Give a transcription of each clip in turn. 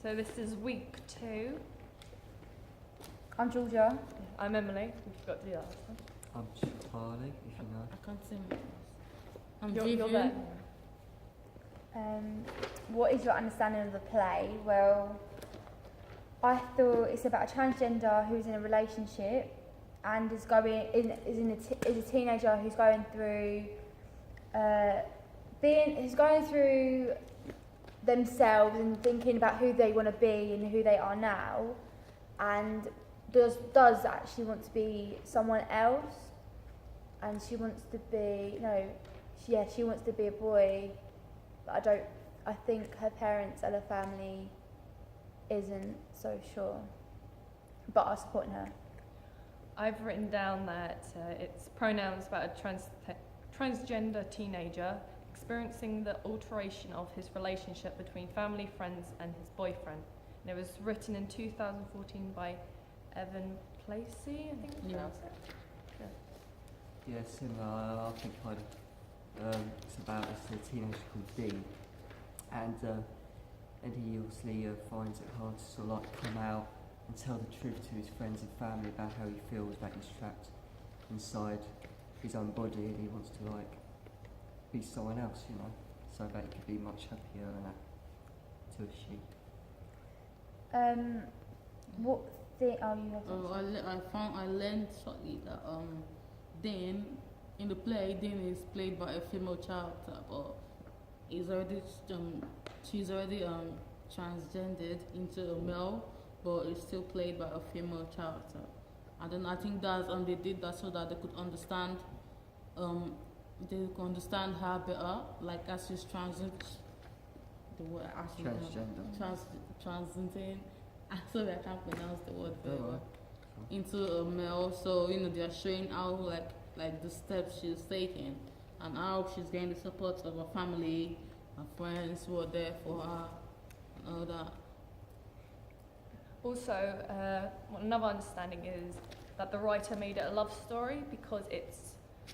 So this is week 2. I'm Georgia. I'm Emily. We forgot to do that last time. I'm Charlie, if you know. I can't say my name. I'm You're Viva. there. What is your understanding of the play? Well, I thought it's about a transgender who's in a relationship and is a teenager who's going through themselves and thinking about who they want to be and who they are now, and does actually want to be someone else, and she wants to be she wants to be a boy, but I think her parents and her family isn't so sure, but are supporting her. I've written down that it's pronouns about a transgender teenager experiencing the alteration of his relationship between family, friends and his boyfriend. And it was written in 2014 by Evan Placey, I think you pronounce it. Yeah, similar. I think it's about a teenager called Dean, and he obviously finds it hard to sort of like come out and tell the truth to his friends and family about how he feels, that he's trapped inside his own body and he wants to like be someone else, you know, so that he could be much happier and that to a she. What thing? Oh, you have. I learned shortly that Dean in the play, Dean is played by a female character, but she's already transgendered into a male, but it's still played by a female character. And then I think that's they did that so that they could understand her better, like as she's transiting. Sorry, I can't pronounce the word very well. Into a male, so they're showing how like the steps she's taking and how she's getting the support of her family, her friends who are there for her, and all that. Also, another understanding is that the writer made it a love story because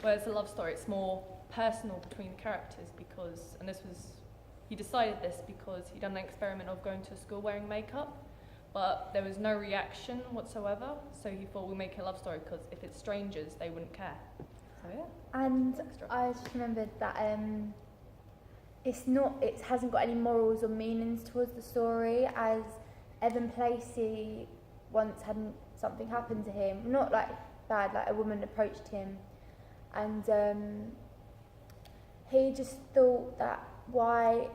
whereas a love story, it's more personal between the characters he decided this because he'd done an experiment of going to school wearing makeup, but there was no reaction whatsoever, so he thought we'll make it a love story because if it's strangers, they wouldn't care. So yeah. And I just remembered that it hasn't got any morals or meanings towards the story, as Evan Placey once had something happen to him, not like bad, like a woman approached him, and he just thought that why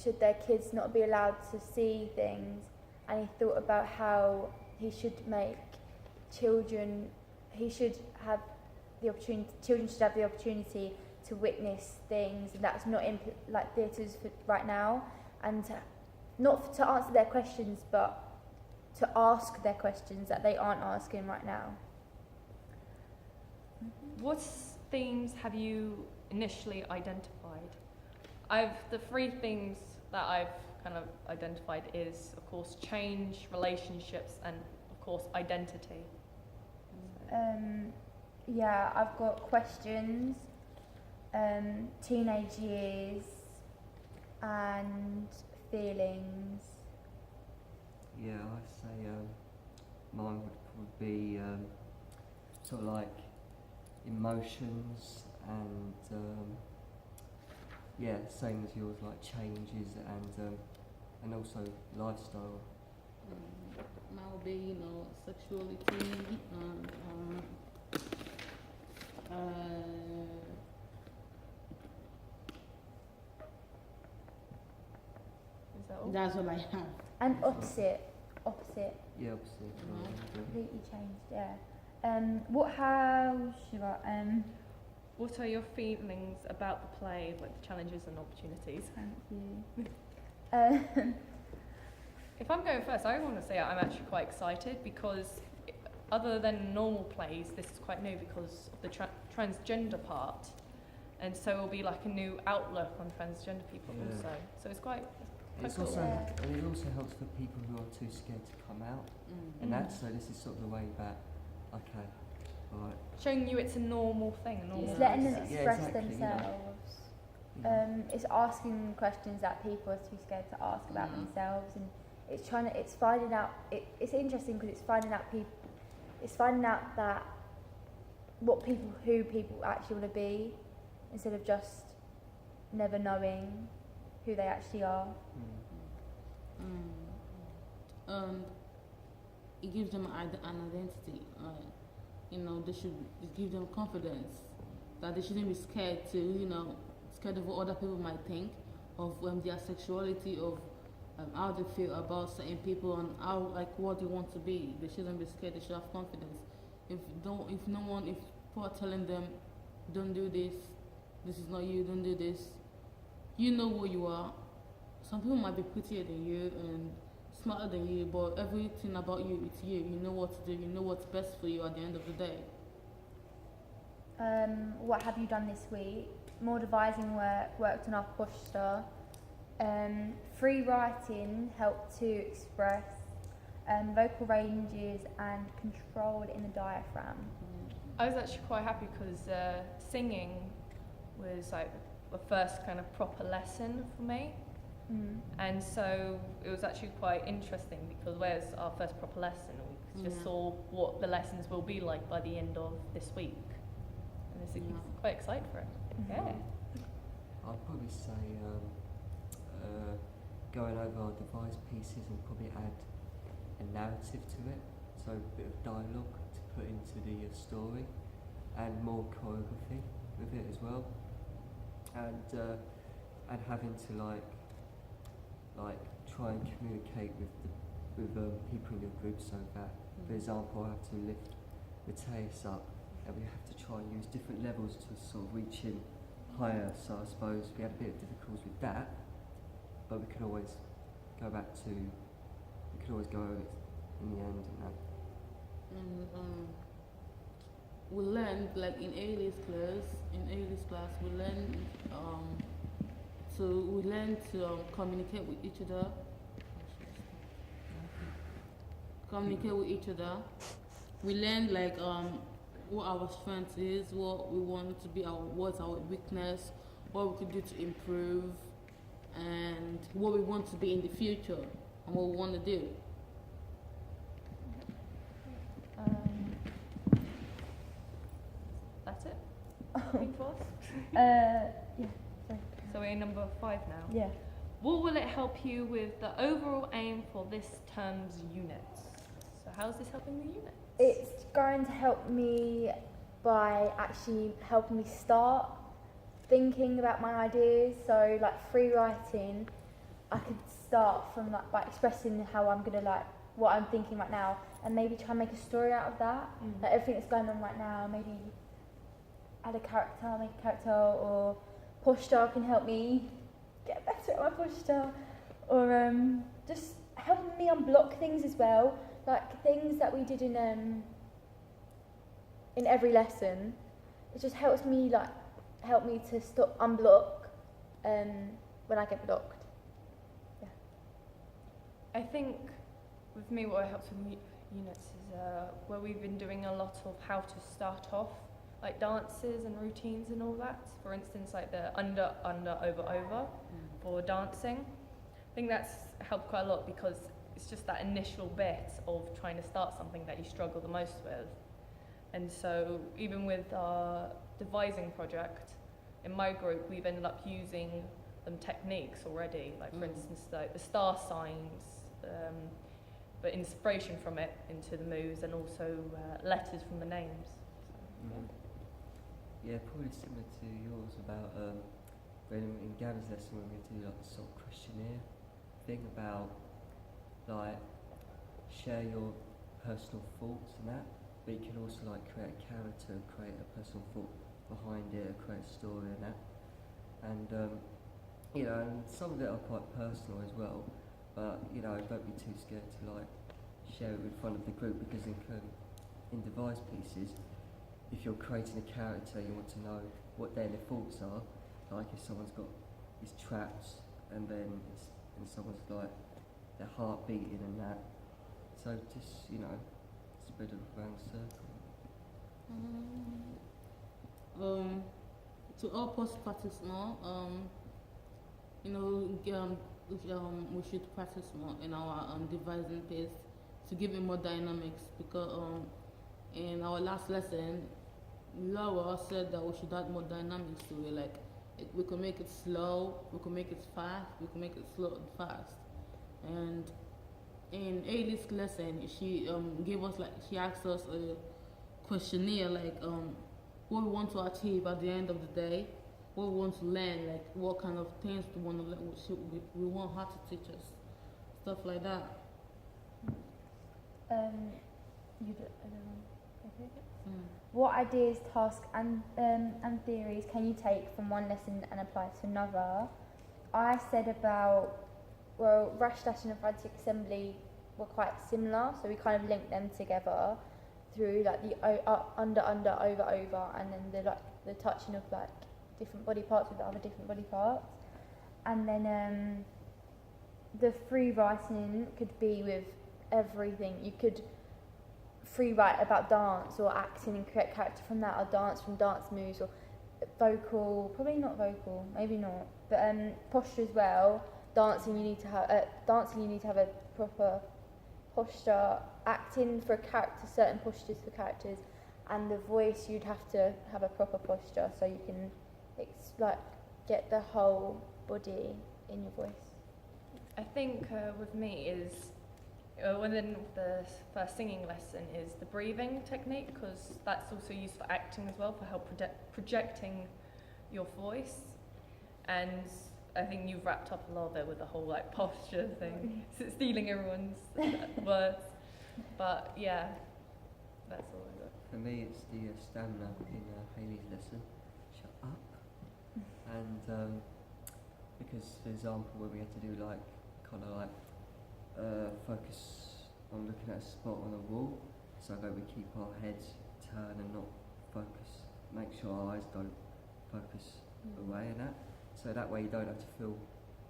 should their kids not be allowed to see things, and he thought about how children should have the opportunity to witness things, and that's not in like theatres right now, and not to answer their questions, but to ask their questions that they aren't asking right now. What themes have you initially identified? The 3 things that I've kind of identified is, of course, change, relationships, and of course, identity. Yeah, I've got questions, teenage years, and feelings. Yeah, I'd say mine would probably be sort of like emotions and same as yours, like changes and also lifestyle. Mine will be sexuality and Is that all? that's what I have. And opposite. Yeah, opposite. Completely changed, yeah. What are your feelings about the play, like the challenges and opportunities? Thank you. If I'm going first, I want to say I'm actually quite excited because other than normal plays, this is quite new because of the transgender part, and so it will be like a new outlook on transgender people also. So it's quite It's cool. also, and it also helps for people who are too scared to come out, and so this is sort of the way that, okay, right. Showing you it's a normal thing, a normal It's letting them process. express exactly, themselves. Yeah. It's asking questions that people are too scared to ask about themselves, and it's finding out. It's interesting because it's finding out people. It's finding out that who people actually want to be, instead of just never knowing who they actually are. And it gives them an identity. They should give them confidence that they shouldn't be scared scared of what other people might think of their sexuality, of how they feel about certain people and how what they want to be. They shouldn't be scared. They should have confidence. If people are telling them, don't do this, this is not you, don't do this, you know who you are. Some people might be prettier than you and smarter than you, but everything about you, it's you. You know what to do. You know what's best for you at the end of the day. What have you done this week? More devising work, worked on our poster. Free writing helped to express vocal ranges and controlled in the diaphragm. I was actually quite happy because singing was like the first kind of proper lesson for me. And so it was actually quite interesting because where's our first proper lesson, we just saw what the lessons will be like by the end of this week. And it's quite excited for it. Yeah. I'd probably say going over our devised pieces and probably add a narrative to it, so a bit of dialogue to put into the story, and more choreography with it as well, and having to like try and communicate with people in your group, so that, for example, I have to lift Matthias up, and we have to try and use different levels to sort of reach him higher. So I suppose we had a bit of difficulties with that, but we can always go over it in the end. We learned, like in Ailey's class, we learned to communicate with each other. We learned what our strength is, what we want to be, what's our weakness, what we could do to improve, and what we want to be in the future, and what we want to do. That's it? It was? Yeah. Sorry. So we're in number 5 now. Yeah. What will it help you with the overall aim for this term's units? So how's this helping the units? It's going to help me by actually helping me start thinking about my ideas. So like free writing, I could start from by expressing how I'm gonna what I'm thinking right now, and maybe try and make a story out of that. Like everything that's going on right now, maybe add a character, make a character, or posture can help me get better at my posture, or just helping me unblock things as well, like things that we did in every lesson. It just helps me help me to unblock when I get blocked. Yeah. I think with me what helps with units is where we've been doing a lot of how to start off, like dances and routines and all that. For instance, like the under, over for dancing. I think that's helped quite a lot because it's just that initial bit of trying to start something that you struggle the most with. And so even with our devising project, in my group we've ended up using them techniques already, like for instance like the star signs, but inspiration from it into the moves, and also letters from the names. So, yeah, probably similar to yours about when in Gabby's lesson when we do like the sort of questionnaire thing about share your personal thoughts and that, but you can also create a character, create a personal thought behind it, create a story and that, and and some of it are quite personal as well, but don't be too scared to share it in front of the group, because in device pieces, if you're creating a character, you want to know what their thoughts are, like if someone's got his traps and then someone's their heart beating and that, so just it's a bit of a round circle. To help us practice more, we should practice more in our devising pace to give it more dynamics because in our last lesson, Laura said that we should add more dynamics to it. Like we could make it slow, we could make it fast, we could make it slow and fast. And in Ailey's lesson, she gave us like she asked us a questionnaire like what we want to achieve at the end of the day, what we want to learn, like what kind of things we want to learn, we want her to teach us, stuff like that. I don't know. What ideas, tasks, and theories can you take from one lesson and apply to another? I said about Rash Dash and Frantic Assembly were quite similar, so we kind of linked them together through like the up, under, over, and then the touching of like different body parts with the other different body parts, and then the free writing could be with everything. You could free write about dance or acting and create character from that, or dance from dance moves, or vocal, probably not vocal, maybe not, but posture as well. Dancing you need to have a proper posture. Acting for a character, certain postures for characters, and the voice you'd have to have a proper posture so you can get the whole body in your voice. I think with me is within the first singing lesson is the breathing technique, because that's also used for acting as well, for help projecting your voice. And I think you've wrapped up a lot of it with the whole like posture thing, stealing everyone's words. But yeah, that's all I got. For me, it's the stamina in Hayley's lesson. Shut up. And because, for example, when we had to do like kind of like focus on looking at a spot on a wall, so that we keep our heads turned and not focus. Make sure our eyes don't focus away and that. So that way you don't have to feel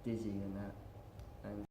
dizzy and that. And